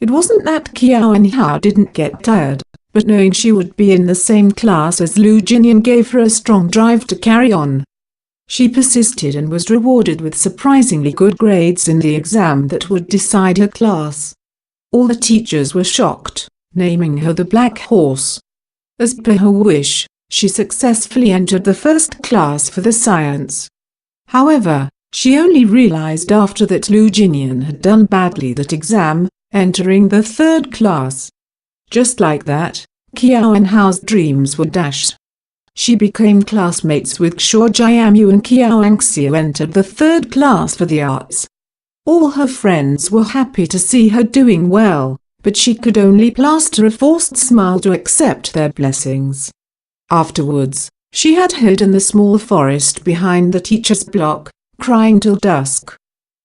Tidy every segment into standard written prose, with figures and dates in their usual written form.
It wasn't that Qiao and Hao didn't get tired, but knowing she would be in the same class as Lu Jinian gave her a strong drive to carry on. She persisted and was rewarded with surprisingly good grades in the exam that would decide her class. All the teachers were shocked, naming her the Black Horse. As per her wish, she successfully entered the first class for the science. However, she only realized after that Lu Jinian had done badly that exam, entering the third class. Just like that, Qiao and Hao's dreams were dashed. She became classmates with Xiao Jiamu and Qiao Anxiu entered the third class for the arts. All her friends were happy to see her doing well, but she could only plaster a forced smile to accept their blessings. Afterwards, she had hid in the small forest behind the teacher's block, crying till dusk.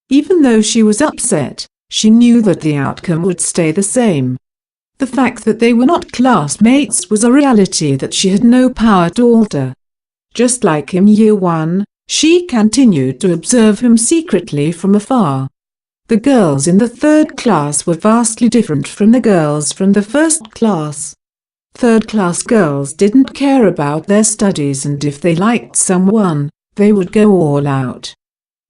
Even though she was upset, she knew that the outcome would stay the same. The fact that they were not classmates was a reality that she had no power to alter. Just like in year 1, she continued to observe him secretly from afar. The girls in the third class were vastly different from the girls from the first class. Third-class girls didn't care about their studies, and if they liked someone, they would go all out.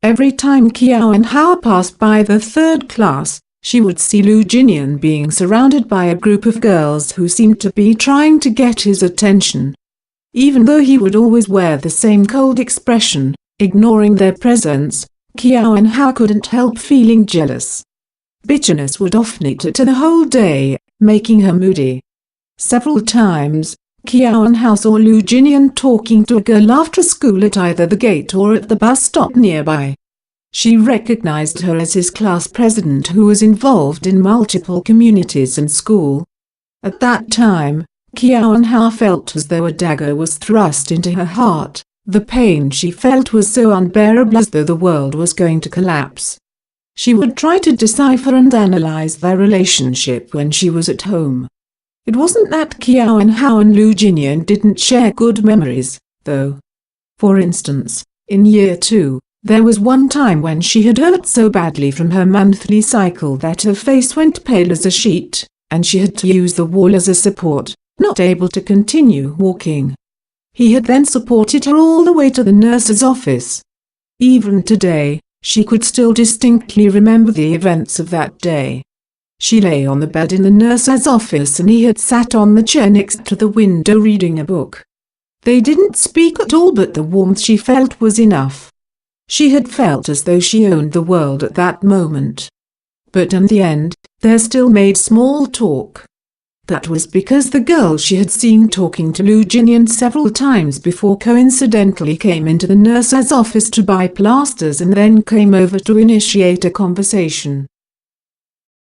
Every time Qiao and Hao passed by the third class, she would see Lu Jinian being surrounded by a group of girls who seemed to be trying to get his attention. Even though he would always wear the same cold expression, ignoring their presence, Qiao and Hao couldn't help feeling jealous. Bitterness would often eat at her the whole day, making her moody. Several times, Qiao and Hao saw Lu Jinian talking to a girl after school at either the gate or at the bus stop nearby. She recognized her as his class president, who was involved in multiple communities and school. At that time, Qiao and Hao felt as though a dagger was thrust into her heart. The pain she felt was so unbearable, as though the world was going to collapse. She would try to decipher and analyze their relationship when she was at home. It wasn't that Qiao and Hao and Lu Jinian didn't share good memories, though. For instance, in year 2, there was one time when she had hurt so badly from her monthly cycle that her face went pale as a sheet, and she had to use the wall as a support, not able to continue walking. He had then supported her all the way to the nurse's office. Even today, she could still distinctly remember the events of that day. She lay on the bed in the nurse's office and he had sat on the chair next to the window reading a book. They didn't speak at all, but the warmth she felt was enough. She had felt as though she owned the world at that moment. But in the end, they still made small talk. That was because the girl she had seen talking to Lu Jinian several times before coincidentally came into the nurse's office to buy plasters and then came over to initiate a conversation.